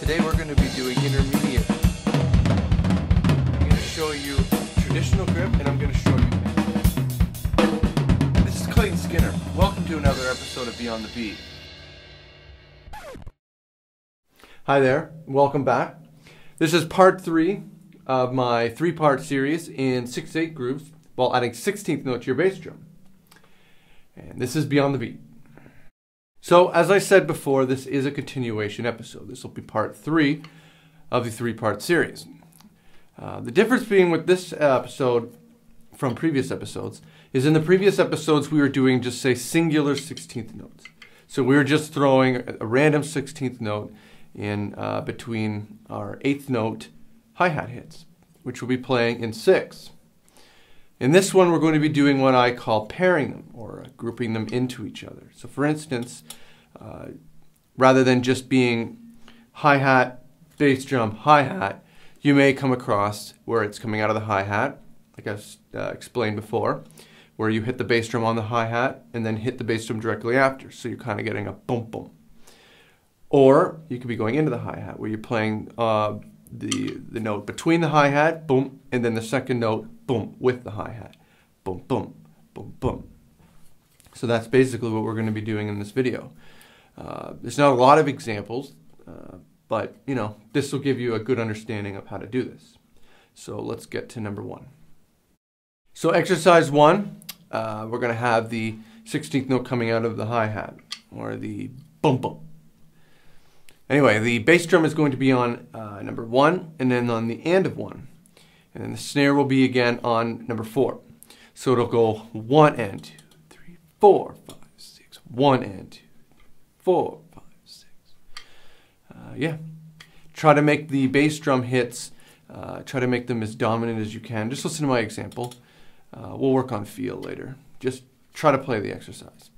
Today we're going to be doing intermediate. I'm going to show you traditional grip and I'm going to show you bend. This is Clayton Skinner. Welcome to another episode of Beyond the Beat. Hi there, welcome back. This is part 3 of my 3-part series in 6/8 grooves while adding 16th note to your bass drum. And this is Beyond the Beat. So, as I said before, this is a continuation episode. This will be part 3 of the 3-part series. The difference being with this episode from previous episodes is in the previous episodes we were doing just say singular 16th notes. So we were just throwing a random 16th note in between our 8th note hi-hat hits, which we'll be playing in 6. In this one, we're going to be doing what I call pairing them, or grouping them into each other. So for instance, rather than just being hi-hat, bass drum, hi-hat, you may come across where it's coming out of the hi-hat, like I've explained before, where you hit the bass drum on the hi-hat and then hit the bass drum directly after. So you're kind of getting a boom-boom. Or you could be going into the hi-hat, where you're playing the note between the hi-hat, boom, and then the second note, boom, with the hi-hat. Boom, boom, boom, boom. So that's basically what we're going to be doing in this video. There's not a lot of examples, but, you know, this will give you a good understanding of how to do this. So let's get to number 1. So exercise 1, we're going to have the 16th note coming out of the hi-hat, or the boom, boom. Anyway, the bass drum is going to be on number 1, and then on the and of 1. And then the snare will be again on number 4. So it'll go 1 and 2, 3, 4, 5, 6. 1 and 2, 4, 5, 6. Yeah. Try to make the bass drum hits, try to make them as dominant as you can. Just listen to my example. We'll work on feel later. Just try to play the exercise.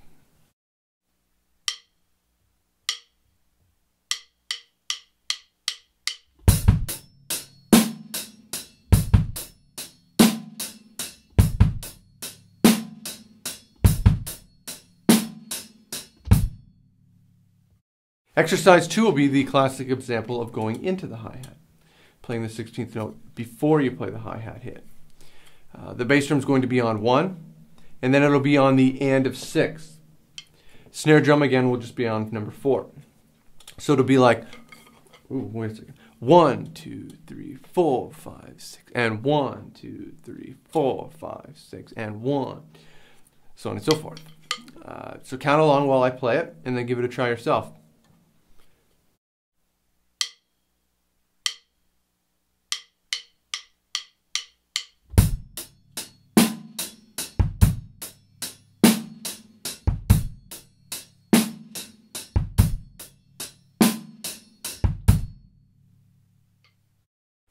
Exercise 2 will be the classic example of going into the hi-hat, playing the 16th note before you play the hi-hat hit. The bass drum is going to be on 1, and then it'll be on the and of 6. Snare drum again will just be on number 4. So it'll be like, ooh, wait a second. 1, 2, 3, 4, 5, 6, and 1, 2, 3, 4, 5, 6, and 1, so on and so forth. So count along while I play it, and then give it a try yourself.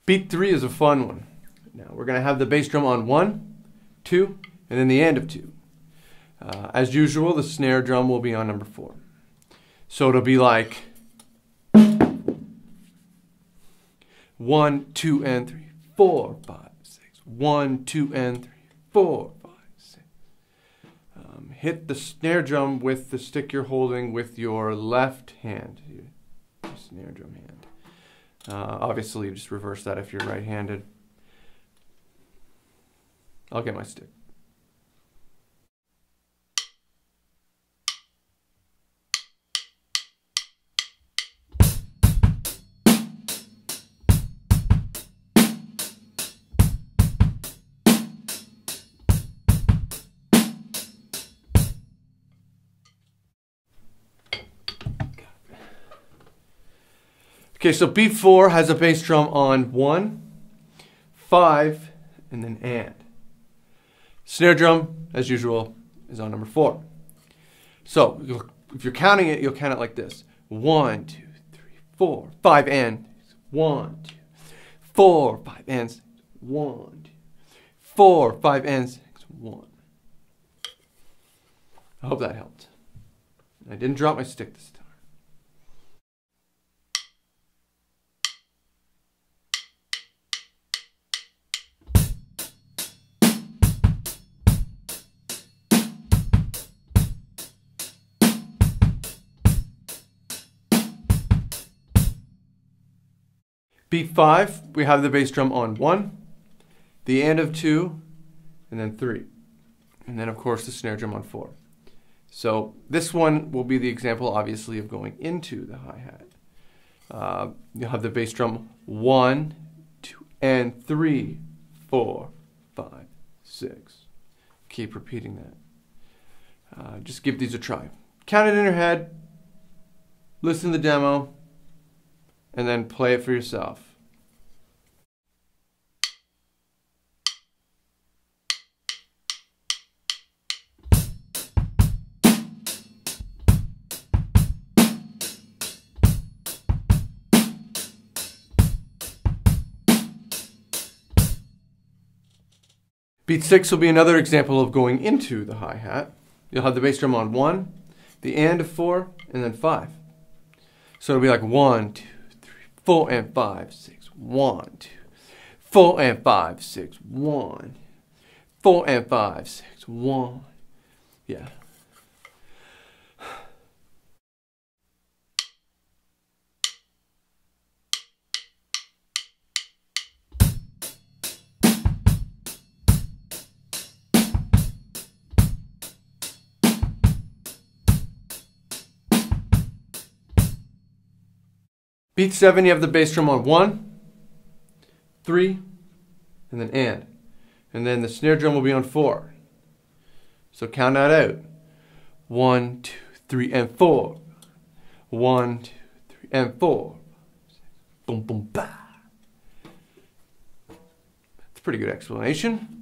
Beat 3 is a fun one. Now we're going to have the bass drum on 1, 2, and then the end of 2. As usual, the snare drum will be on number 4. So it'll be like 1, 2, and 3, 4, 5, 6. 1, 2, and 3, 4, 5, 6. Hit the snare drum with the stick you're holding with your left hand. Your snare drum hand. Obviously, you just reverse that if you're right-handed. I'll get my stick. Okay, so beat 4 has a bass drum on 1, 5, and then and. Snare drum, as usual, is on number 4. So if you're counting it, you'll count it like this. 1, 2, 3, 4, 5, and 1, 2, 4, 5, and 6. 1, 2, 4, 5, and 6. 1. I hope that helped. I didn't drop my stick this time. Beat 5, we have the bass drum on 1, the end of 2, and then 3. And then, of course, the snare drum on 4. So this one will be the example, obviously, of going into the hi-hat. You'll have the bass drum 1, 2, and 3, 4, 5, 6. Keep repeating that. Just give these a try. Count it in your head, listen to the demo, and then play it for yourself. Beat 6 will be another example of going into the hi-hat. You'll have the bass drum on 1, the and of 4, and then 5. So it'll be like 1, 2, 3, 4, and 5, 6. 1, 2, 4, and 5, 6. 1, 4, and 5, 6. 1. Yeah. Beat 7, you have the bass drum on 1, 3, and then and then the snare drum will be on 4. So count that out. 1, 2, 3, and 4. 1, 2, 3, and 4. Boom, boom, ba. That's a pretty good explanation.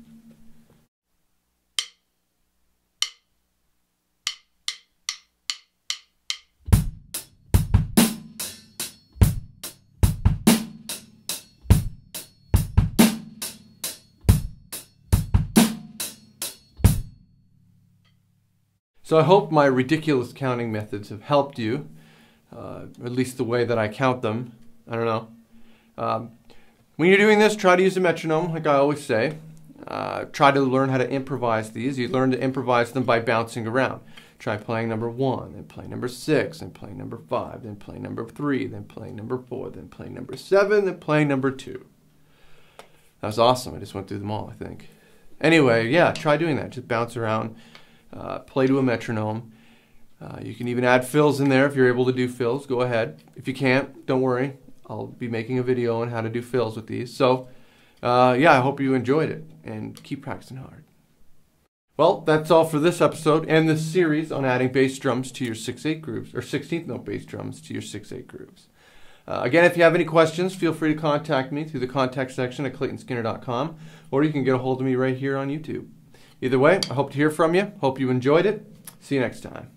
So I hope my ridiculous counting methods have helped you, at least the way that I count them. I don't know. When you're doing this, try to use a metronome, like I always say. Try to learn how to improvise these. You learn to improvise them by bouncing around. Try playing number 1, then playing number 6, then playing number 5, then playing number 3, then playing number 4, then playing number 7, then playing number 2. That was awesome. I just went through them all, I think. Anyway, yeah, try doing that. Just bounce around. Play to a metronome. You can even add fills in there if you're able to do fills. Go ahead. If you can't, don't worry. I'll be making a video on how to do fills with these. So, yeah, I hope you enjoyed it and keep practicing hard. Well, that's all for this episode and this series on adding bass drums to your 6/8 grooves, or 16th note bass drums to your 6/8 grooves. Again, if you have any questions, feel free to contact me through the contact section at claytonskinner.com, or you can get a hold of me right here on YouTube. Either way, I hope to hear from you. Hope you enjoyed it. See you next time.